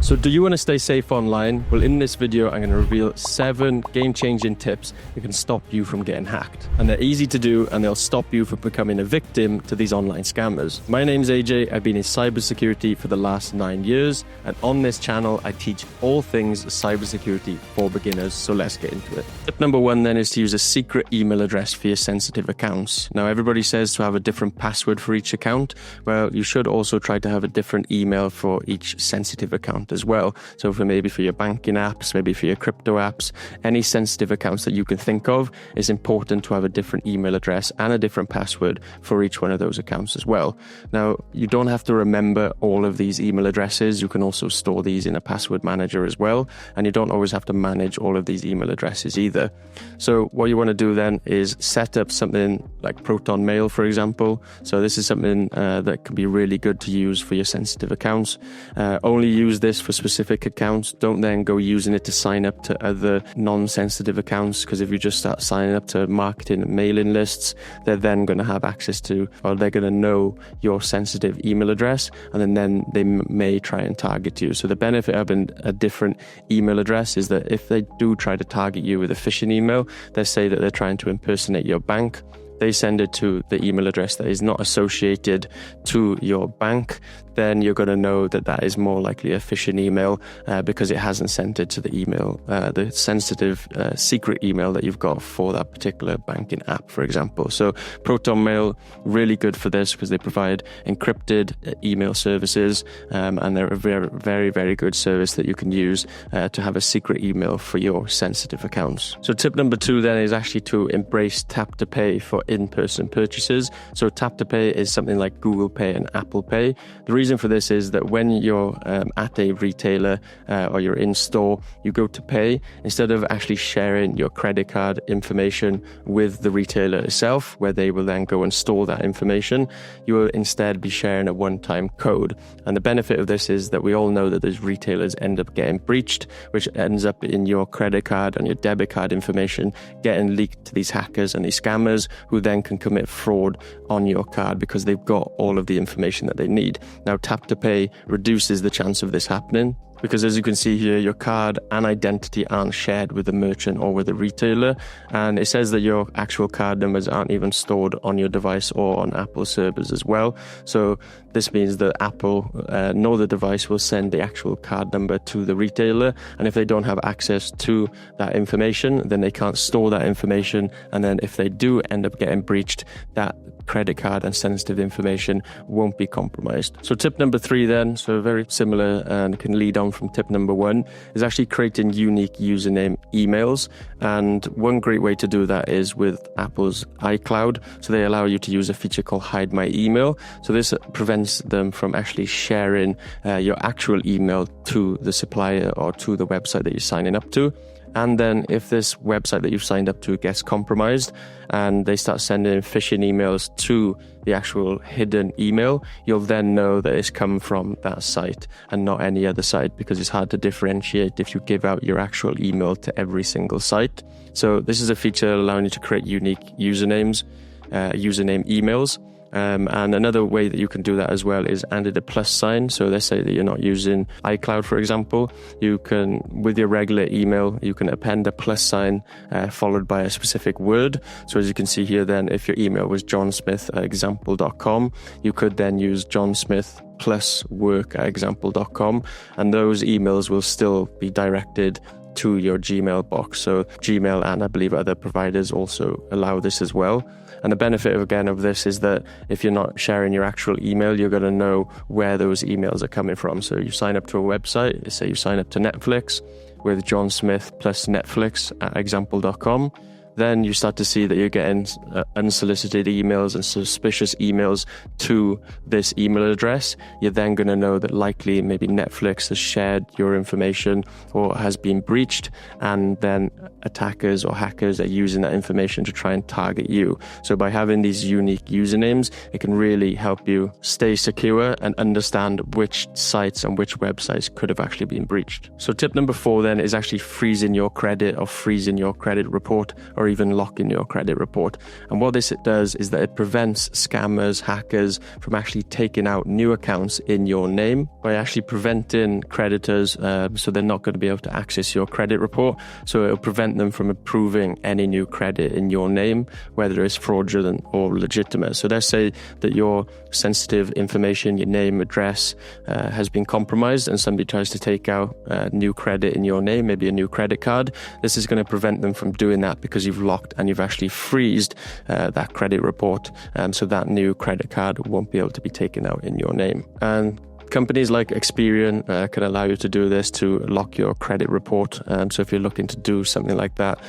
So do you want to stay safe online? Well, in this video, I'm going to reveal 7 game-changing tips that can stop you from getting hacked. And they're easy to do, and they'll stop you from becoming a victim to these online scammers. My name's AJ. I've been in cybersecurity for the last 9 years. And on this channel, I teach all things cybersecurity for beginners. So let's get into it. Tip number 1 then is to use a secret email address for your sensitive accounts. Now, everybody says to have a different password for each account. Well, you should also try to have a different email for each sensitive account as well. So maybe for your banking apps, maybe for your crypto apps, any sensitive accounts that you can think of, it's important to have a different email address and a different password for each one of those accounts as well. Now, you don't have to remember all of these email addresses. You can also store these in a password manager as well. And you don't always have to manage all of these email addresses either. So what you want to do then is set up something like Proton Mail, for example. So this is something that can be really good to use for your sensitive accounts. Only use this for specific accounts. Don't then go using it to sign up to other non-sensitive accounts, because if you just start signing up to marketing and mailing lists, they're then going to have access to, or they're going to know your sensitive email address, and then they may try and target you. So the benefit of having a different email address is that if they do try to target you with a phishing email, they say that they're trying to impersonate your bank. They send it to the email address that is not associated to your bank, then you're going to know that that is more likely a phishing email because it hasn't sent it to the email, the sensitive secret email that you've got for that particular banking app, for example. So Proton Mail, really good for this because they provide encrypted email services, and they're a very, very, very good service that you can use to have a secret email for your sensitive accounts. So tip number 2 then is actually to embrace tap to pay for in-person purchases. So tap to pay is something like Google Pay and Apple Pay. The reason for this is that when you're at a retailer or you're in store, you go to pay, instead of actually sharing your credit card information with the retailer itself, where they will then go and store that information, you will instead be sharing a one-time code. And the benefit of this is that we all know that those retailers end up getting breached, which ends up in your credit card and your debit card information getting leaked to these hackers and these scammers, who then can commit fraud on your card because they've got all of the information that they need. Now, tap to pay reduces the chance of this happening, because as you can see here, your card and identity aren't shared with the merchant or with the retailer. And it says that your actual card numbers aren't even stored on your device or on Apple servers as well. So this means that Apple nor the device will send the actual card number to the retailer. And if they don't have access to that information, then they can't store that information. And then if they do end up getting breached, that credit card and sensitive information won't be compromised. So tip number 3 then, so very similar and can lead on from tip number 1, is actually creating unique username emails. And one great way to do that is with Apple's iCloud. So they allow you to use a feature called Hide My Email. So this prevents them from actually sharing your actual email to the supplier or to the website that you're signing up to. And then if this website that you've signed up to gets compromised and they start sending phishing emails to the actual hidden email, you'll then know that it's come from that site and not any other site, because it's hard to differentiate if you give out your actual email to every single site. So this is a feature allowing you to create unique usernames, username emails. And another way that you can do that as well is added a plus sign. So let's say that you're not using iCloud, for example. You can, with your regular email, you can append a plus sign followed by a specific word. So as you can see here then, if your email was johnsmith@example.com, you could then use johnsmith plus work@example.com, and those emails will still be directed to your Gmail box. So Gmail and I believe other providers also allow this as well. And the benefit of this is that if you're not sharing your actual email, you're going to know where those emails are coming from. So you sign up to a website, say you sign up to Netflix with John Smith plus Netflix@example.com. Then you start to see that you're getting unsolicited emails and suspicious emails to this email address. You're then going to know that likely maybe Netflix has shared your information or has been breached, and then attackers or hackers are using that information to try and target you. So by having these unique usernames, it can really help you stay secure and understand which sites and which websites could have actually been breached. So tip number 4 then is actually freezing your credit or freezing your credit report or or even locking your credit report. And what this does is that it prevents scammers, hackers from actually taking out new accounts in your name by actually preventing creditors, so they're not going to be able to access your credit report. So it'll prevent them from approving any new credit in your name, whether it's fraudulent or legitimate. So let's say that your sensitive information, your name, address, has been compromised, and somebody tries to take out new credit in your name, maybe a new credit card. This is going to prevent them from doing that because you've locked and you've actually freezed that credit report, so that new credit card won't be able to be taken out in your name. And companies like Experian can allow you to do this, to lock your credit report. So if you're looking to do something like that,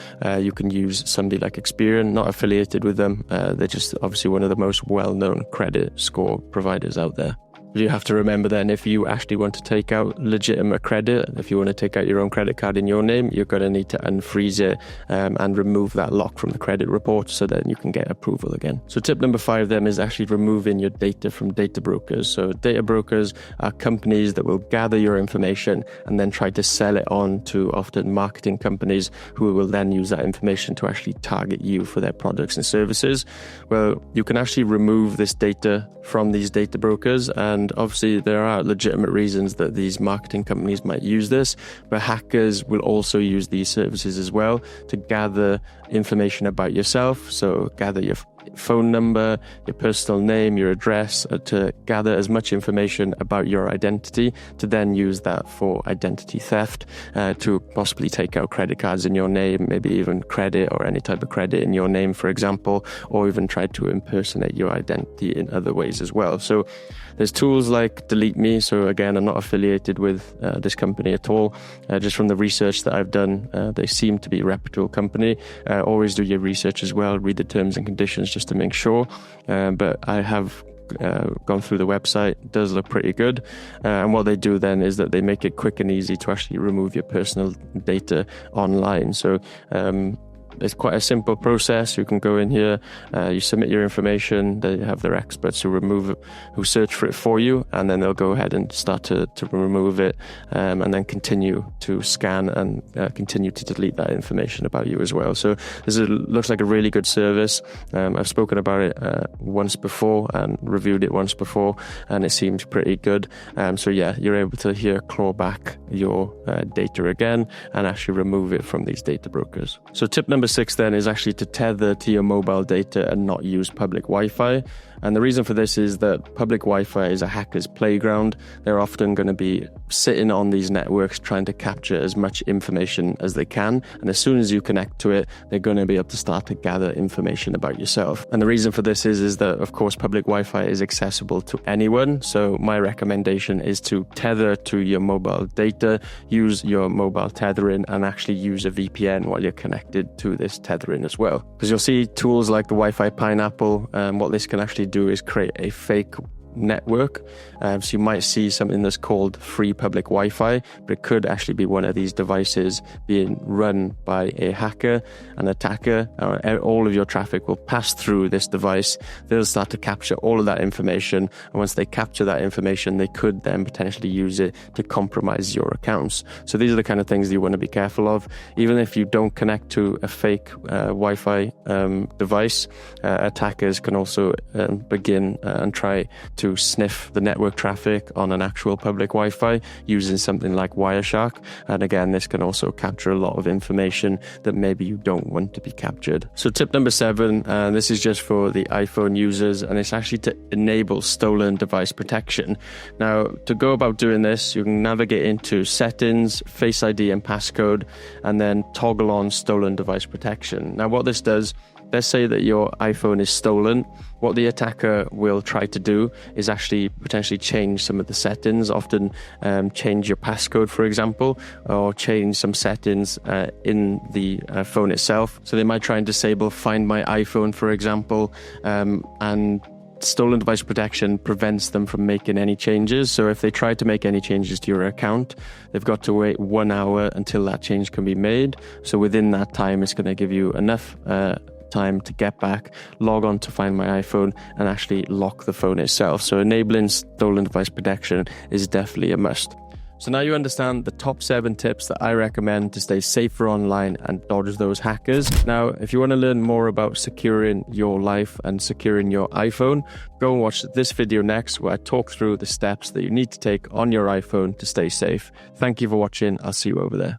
you can use somebody like Experian, not affiliated with them. They're just obviously one of the most well-known credit score providers out there. You have to remember then, if you actually want to take out legitimate credit, if you want to take out your own credit card in your name, you're going to need to unfreeze it and remove that lock from the credit report so that you can get approval again. So tip number 5 then is actually removing your data from data brokers. So data brokers are companies that will gather your information and then try to sell it on to often marketing companies who will then use that information to actually target you for their products and services. Well, you can actually remove this data from these data brokers, and obviously there are legitimate reasons that these marketing companies might use this, but hackers will also use these services as well to gather information about yourself. So gather your phone number, your personal name, your address, to gather as much information about your identity, to then use that for identity theft, to possibly take out credit cards in your name, maybe even credit or any type of credit in your name, for example, or even try to impersonate your identity in other ways as well. So there's tools like Delete Me. So again, I'm not affiliated with this company at all. Just from the research that I've done, they seem to be a reputable company. Always do your research as well, read the terms and conditions just to make sure. But I have gone through the website. It does look pretty good. And what they do then is that they make it quick and easy to actually remove your personal data online. So it's quite a simple process. You can go in here, you submit your information, they have their experts who search for it for you, and then they'll go ahead and start to remove it, and then continue to scan and continue to delete that information about you as well. So looks like a really good service. I've spoken about it once before and reviewed it once before, and it seems pretty good. So yeah, you're able to here claw back your data again and actually remove it from these data brokers. So tip number 6 then is actually to tether to your mobile data and not use public Wi-Fi. And the reason for this is that public Wi-Fi is a hacker's playground. They're often going to be sitting on these networks trying to capture as much information as they can. And as soon as you connect to it, they're going to be able to start to gather information about yourself. And the reason for this is that, of course, public Wi-Fi is accessible to anyone. So my recommendation is to tether to your mobile data, use your mobile tethering, and actually use a VPN while you're connected to this tethering as well. Because you'll see tools like the Wi-Fi Pineapple, what this can actually do is create a fake network. So you might see something that's called free public Wi-Fi, but it could actually be one of these devices being run by a hacker, an attacker. All of your traffic will pass through this device. They'll start to capture all of that information, and once they capture that information, they could then potentially use it to compromise your accounts. So these are the kind of things that you want to be careful of. Even if you don't connect to a fake Wi-Fi device, attackers can also begin and try to sniff the network traffic on an actual public Wi-Fi using something like Wireshark. And again, this can also capture a lot of information that maybe you don't want to be captured. So tip number 7, this is just for the iPhone users, and it's actually to enable stolen device protection. Now, to go about doing this, you can navigate into Settings, Face ID and Passcode, and then toggle on stolen device protection. Now, what this does, let's say that your iPhone is stolen. What the attacker will try to do is actually potentially change some of the settings, often change your passcode, for example, or change some settings in the phone itself. So they might try and disable Find My iPhone, for example, and stolen device protection prevents them from making any changes. So if they try to make any changes to your account, they've got to wait 1 hour until that change can be made. So within that time, it's going to give you enough time to get back, log on to Find My iPhone, and actually lock the phone itself. So enabling stolen device protection is definitely a must. So now you understand the top 7 tips that I recommend to stay safer online and dodge those hackers. Now, if you want to learn more about securing your life and securing your iPhone, go and watch this video next where I talk through the steps that you need to take on your iPhone to stay safe. Thank you for watching. I'll see you over there.